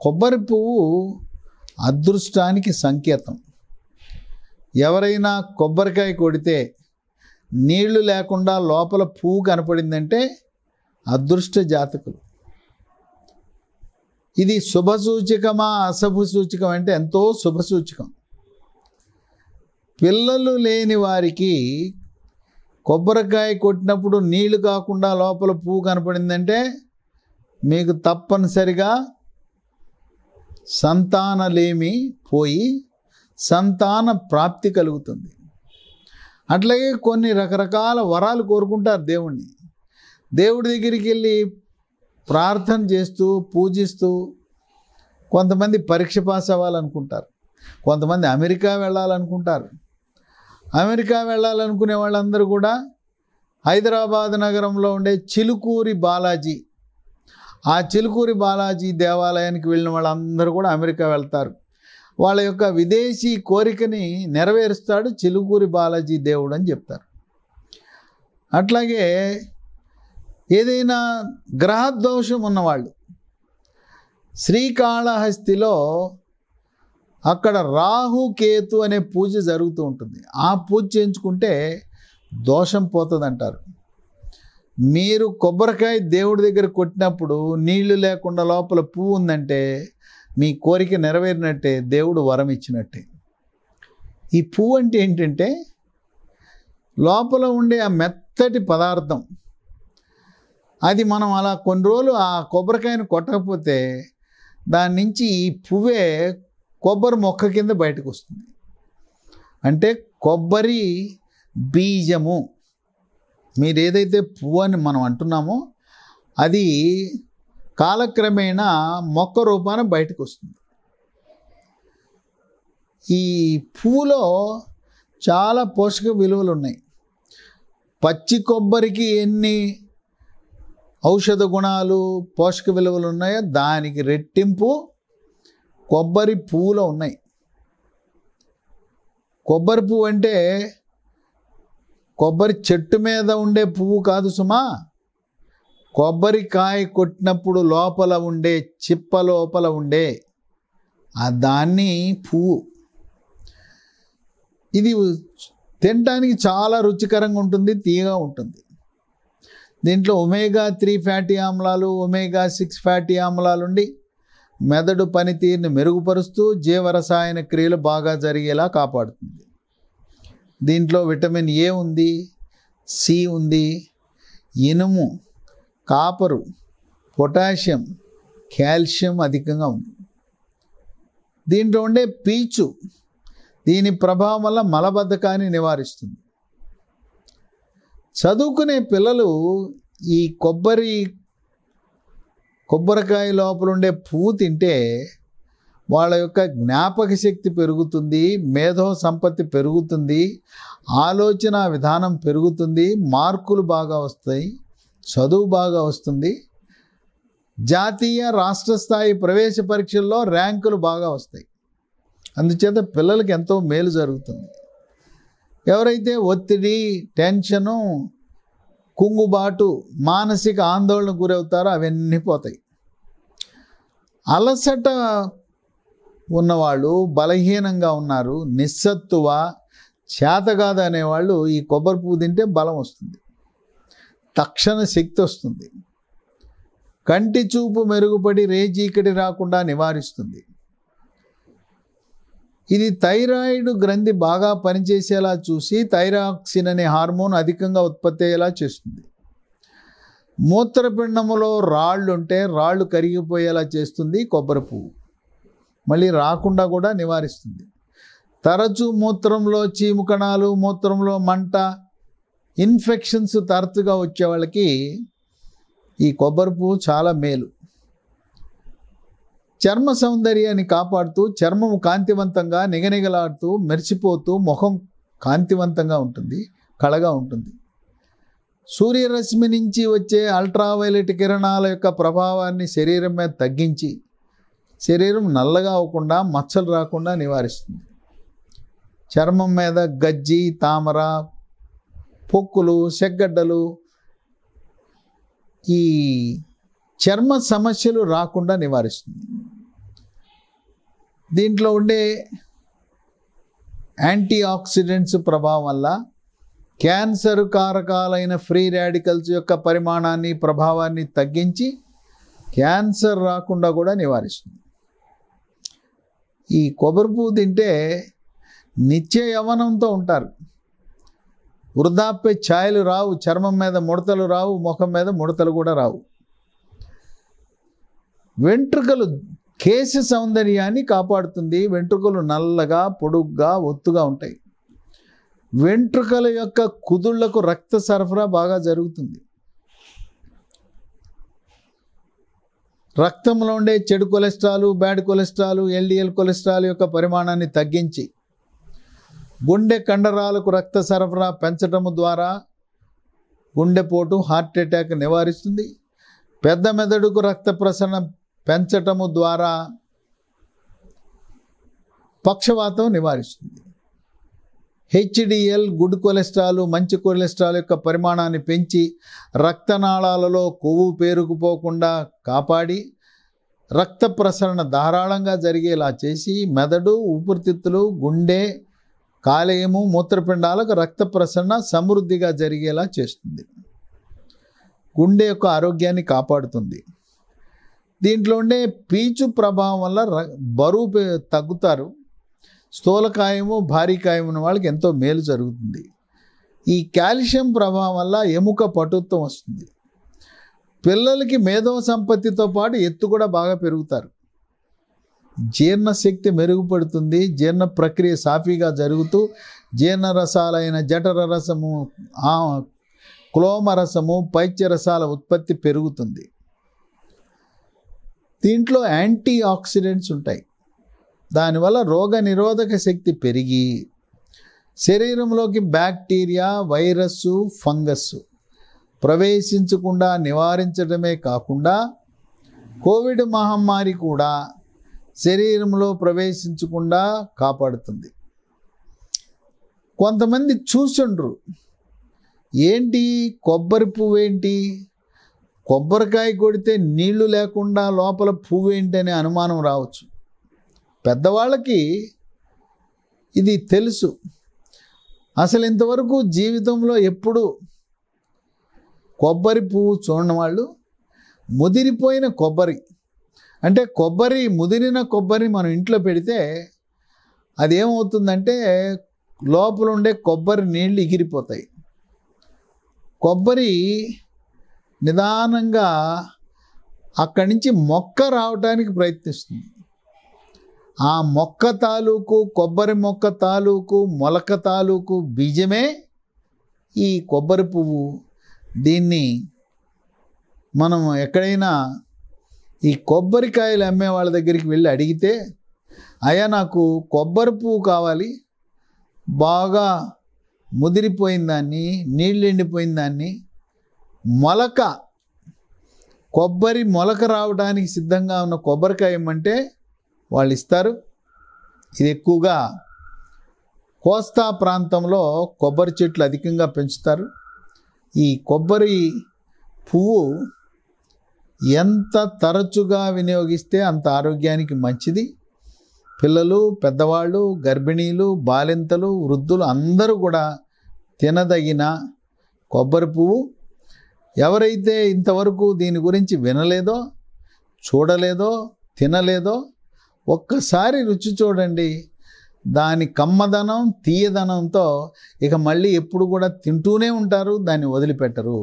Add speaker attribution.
Speaker 1: కొబ్బరి పువ్వు అదృష్టానికి సంకేతం. ఎవరైనా కొబ్బరికాయ కొడితే నీళ్లు లేకుండా లోపల పువ్వు కనపడిందంటే అదృష్ట జాతకులు. ఇది శుభ సూచకమా అశుభ సూచకం అంటే ఎంతో శుభ సూచకం. పిల్లలు లేని వారికి కొబ్బరికాయ కొట్టినప్పుడు నీళ్లు కాకుండా లోపల పువ్వు కనపడిందంటే మీకు తప్పనిసరిగా సంతానలేమి పోయి సంతాన ప్రాప్తి కలుగుతుంది. అట్లాగే కొన్ని రకరకాల వరాలు కోరుకుంటారు దేవుణ్ణి. దేవుడి దగ్గరికి వెళ్ళి ప్రార్థన చేస్తూ పూజిస్తూ కొంతమంది పరీక్ష పాస్ అవ్వాలనుకుంటారు, కొంతమంది అమెరికా వెళ్ళాలనుకుంటారు. అమెరికా వెళ్ళాలనుకునే వాళ్ళందరూ కూడా హైదరాబాద్ నగరంలో ఉండే చిలుకూరి బాలాజీ, ఆ చిలుకూరి బాలాజీ దేవాలయానికి వెళ్ళిన వాళ్ళందరూ కూడా అమెరికా వెళ్తారు. వాళ్ళ యొక్క విదేశీ కోరికని నెరవేరుస్తాడు చిలుకూరి బాలాజీ దేవుడు అని చెప్తారు. అట్లాగే ఏదైనా గ్రహదోషం ఉన్నవాళ్ళు శ్రీకాళహస్తిలో అక్కడ రాహుకేతు అనే పూజ జరుగుతూ ఉంటుంది. ఆ పూజ చేయించుకుంటే దోషం పోతుంది అంటారు. మీరు కొబ్బరికాయ దేవుడి దగ్గర కొట్టినప్పుడు నీళ్లు లేకుండా లోపల పువ్వు ఉందంటే మీ కోరిక నెరవేరినట్టే, దేవుడు వరం ఇచ్చినట్టే. ఈ పువ్వు అంటే ఏంటంటే లోపల ఉండే ఆ మెత్తటి పదార్థం, అది మనం అలా కొన్ని రోజులు ఆ కొబ్బరికాయను కొట్టకపోతే దాని నుంచి ఈ పువ్వే కొబ్బరి మొక్క కింద బయటకు వస్తుంది. అంటే కొబ్బరి బీజము, మీరు ఏదైతే పువ్వు అని మనం అంటున్నామో అది కాలక్రమేణా మొక్క రూపాన బయటకు వస్తుంది. ఈ పువ్వులో చాలా పోషక విలువలు ఉన్నాయి. పచ్చి కొబ్బరికి ఎన్ని ఔషధ గుణాలు పోషక విలువలు ఉన్నాయో దానికి రెట్టింపు కొబ్బరి పువ్వులో ఉన్నాయి. కొబ్బరి పువ్వు అంటే కొబ్బరి చెట్టు మీద ఉండే పువ్వు కాదు సుమా, కొబ్బరికాయ కొట్టినప్పుడు లోపల ఉండే చిప్ప లోపల ఉండే దాన్ని పువ్వు. ఇది తినడానికి చాలా రుచికరంగా ఉంటుంది, తీయగా ఉంటుంది. దీంట్లో ఒమేగా-3 ఫ్యాటీ ఆమ్లాలు, ఒమేగా-6 ఫ్యాటీ ఆమ్లాలు ఉండి మెదడు పనితీరుని మెరుగుపరుస్తూ జీవరసాయన క్రియలు బాగా జరిగేలా కాపాడుతుంది. దీంట్లో విటమిన్ ఏ ఉంది, సి ఉంది, ఇనుము, కాపరు, పొటాషియం, కాల్షియం అధికంగా ఉంది. దీంట్లో ఉండే పీచు దీని ప్రభావం వల్ల మలబద్ధకాన్ని నివారిస్తుంది. చదువుకునే పిల్లలు ఈ కొబ్బరికాయ లోపల ఉండే పువ్వు తింటే వాళ్ళ యొక్క జ్ఞాపక శక్తి పెరుగుతుంది, మేధో సంపత్తి పెరుగుతుంది, ఆలోచన విధానం పెరుగుతుంది, మార్కులు బాగా వస్తాయి, చదువు బాగా వస్తుంది, జాతీయ రాష్ట్ర స్థాయి ప్రవేశ పరీక్షల్లో ర్యాంకులు బాగా వస్తాయి. అందుచేత పిల్లలకి ఎంతో మేలు జరుగుతుంది. ఎవరైతే ఒత్తిడి, టెన్షను, కుంగుబాటు, మానసిక ఆందోళనకు గురవుతారో అవన్నీ పోతాయి. అలసట ఉన్నవాళ్ళు, బలహీనంగా ఉన్నారు, నిస్సత్తువ, చేతగాదు అనేవాళ్ళు ఈ కొబ్బరి పువ్వు తింటే బలం వస్తుంది, తక్షణ శక్తి వస్తుంది, కంటి చూపు మెరుగుపడి రేచీకటి రాకుండా నివారిస్తుంది. ఇది థైరాయిడ్ గ్రంథి బాగా పనిచేసేలా చూసి థైరాక్సిన్ అనే హార్మోన్ అధికంగా ఉత్పత్తి అయ్యేలా చేస్తుంది. మూత్రపిండములో రాళ్ళు ఉంటే రాళ్ళు కరిగిపోయేలా చేస్తుంది కొబ్బరి పువ్వు. మళ్ళీ రాకుండా కూడా నివారిస్తుంది. తరచూ మూత్రంలో చీము కణాలు, మూత్రంలో మంట, ఇన్ఫెక్షన్స్ తరచుగా వచ్చే వాళ్ళకి ఈ కొబ్బరి పువ్వు చాలా మేలు. చర్మ సౌందర్యాన్ని కాపాడుతూ చర్మము కాంతివంతంగా నిగనిగలాడుతూ మెరిసిపోతూ ముఖం కాంతివంతంగా ఉంటుంది, కళగా ఉంటుంది. సూర్యరశ్మి నుంచి వచ్చే అల్ట్రావైలెట్ కిరణాల యొక్క ప్రభావాన్ని శరీరం మీద తగ్గించి శరీరం నల్లగా అవ్వకుండా, మచ్చలు రాకుండా నివారిస్తుంది. చర్మం మీద గజ్జి, తామర, పొక్కులు, సెగ్గడ్డలు, ఈ చర్మ సమస్యలు రాకుండా నివారిస్తుంది. దీంట్లో ఉండే యాంటీ ఆక్సిడెంట్స్ ప్రభావం వల్ల క్యాన్సర్ కారకాలైన ఫ్రీ రాడికల్స్ యొక్క పరిమాణాన్ని ప్రభావాన్ని తగ్గించి క్యాన్సర్ రాకుండా కూడా నివారిస్తుంది. ఈ కొబ్బరి పువ్వు తింటే నిత్య యవ్వనంతో ఉంటారు. వృద్ధాప్య ఛాయలు రావు, చర్మం మీద ముడతలు రావు, ముఖం మీద ముడతలు కూడా రావు. వెంట్రుకలు కేశ సౌందర్యాన్ని కాపాడుతుంది. వెంట్రుకలు నల్లగా పొడుగ్గా ఒత్తుగా ఉంటాయి. వెంట్రుకల యొక్క కుదుళ్లకు రక్త సరఫరా బాగా జరుగుతుంది. రక్తంలో ఉండే చెడు cholesterol, bad cholesterol, LDL cholesterol యొక్క పరిమాణాన్ని తగ్గించి గుండె కండరాలకు రక్త సరఫరా పెంచటము ద్వారా గుండెపోటు, హార్ట్ అటాక్ నివారిస్తుంది. పెద్ద మెదడుకు రక్త ప్రసరణ పెంచటము ద్వారా పక్షవాతం నివారిస్తుంది. హెచ్డిఎల్, గుడ్ కొలెస్ట్రాల్, మంచి కొలెస్ట్రాల్ యొక్క పరిమాణాన్ని పెంచి రక్తనాళాలలో కొవ్వు పేరుకుపోకుండా కాపాడి రక్త ప్రసరణ ధారాళంగా జరిగేలా చేసి మెదడు, ఊపిరితిత్తులు, గుండె, కాలేయము, మూత్రపిండాలకు రక్త ప్రసరణ సమృద్ధిగా జరిగేలా చేస్తుంది. గుండె యొక్క ఆరోగ్యాన్ని కాపాడుతుంది. దీంట్లో ఉండే పీచు ప్రభావం వల్ల బరువు తగ్గుతారు. స్థూలకాయము, భారీకాయం ఉన్న వాళ్ళకి ఎంతో మేలు జరుగుతుంది. ఈ కాల్షియం ప్రభావం వల్ల ఎముక పటుత్వం వస్తుంది. పిల్లలకి మేధో సంపత్తితో పాటు ఎత్తు కూడా బాగా పెరుగుతారు. జీర్ణశక్తి మెరుగుపడుతుంది. జీర్ణ ప్రక్రియ సాఫీగా జరుగుతూ జీర్ణరసాలైన జఠర రసము, క్లోమరసము, పైత్యరసాల ఉత్పత్తి పెరుగుతుంది. దీంట్లో యాంటీ ఆక్సిడెంట్స్ ఉంటాయి. దానివల్ల రోగ నిరోధక శక్తి పెరిగి శరీరంలోకి బ్యాక్టీరియా, వైరస్సు, ఫంగస్ ప్రవేశించకుండా నివారించడమే కాకుండా కోవిడ్ మహమ్మారి కూడా శరీరంలో ప్రవేశించకుండా కాపాడుతుంది. కొంతమంది చూసుండ్రు, ఏంటి కొబ్బరి పువ్వు ఏంటి, కొబ్బరికాయ కొడితే నీళ్లు లేకుండా లోపల పువ్వు ఏంటి అనే అనుమానం రావచ్చు. పెద్దవాళ్ళకి ఇది తెలుసు. అసలు ఇంతవరకు జీవితంలో ఎప్పుడు కొబ్బరి పువ్వు చూడని వాళ్ళు ముదిరిపోయిన కొబ్బరి, అంటే ముదిరిన కొబ్బరి మనం ఇంట్లో పెడితే అది ఏమవుతుందంటే లోపల ఉండే కొబ్బరి నీళ్ళు ఎగిరిపోతాయి. కొబ్బరి నిదానంగా అక్కడి నుంచి మొక్క రావడానికి ప్రయత్నిస్తుంది. ఆ మొక్క తాలూకు, కొబ్బరి మొక్క తాలూకు, మొలక తాలూకు బీజమే ఈ కొబ్బరి పువ్వు. దీన్ని మనం ఎక్కడైనా ఈ కొబ్బరికాయలు అమ్మే వాళ్ళ దగ్గరికి వెళ్ళి అడిగితే, అయ్యా నాకు కొబ్బరి పువ్వు కావాలి, బాగా ముదిరిపోయిన దాన్ని, నీళ్ళు ఎండిపోయిన దాన్ని, కొబ్బరి మొలక రావడానికి సిద్ధంగా ఉన్న కొబ్బరికాయ ఇమ్మంటే వాళ్ళు ఇస్తారు. ఇది ఎక్కువగా కోస్తా ప్రాంతంలో కొబ్బరి చెట్లు అధికంగా పెంచుతారు. ఈ కొబ్బరి పువ్వు ఎంత తరచుగా వినియోగిస్తే అంత ఆరోగ్యానికి మంచిది. పిల్లలు, పెద్దవాళ్ళు, గర్భిణీలు, బాలింతలు, వృద్ధులు అందరూ కూడా తినదగిన కొబ్బరి పువ్వు. ఎవరైతే ఇంతవరకు దీని గురించి వినలేదో, చూడలేదో, తినలేదో ఒక్కసారి రుచి చూడండి. దాని కమ్మదనం, తీయదనంతో ఇక మళ్ళీ ఎప్పుడు కూడా తింటూనే ఉంటారు, దాన్ని వదిలిపెట్టరు.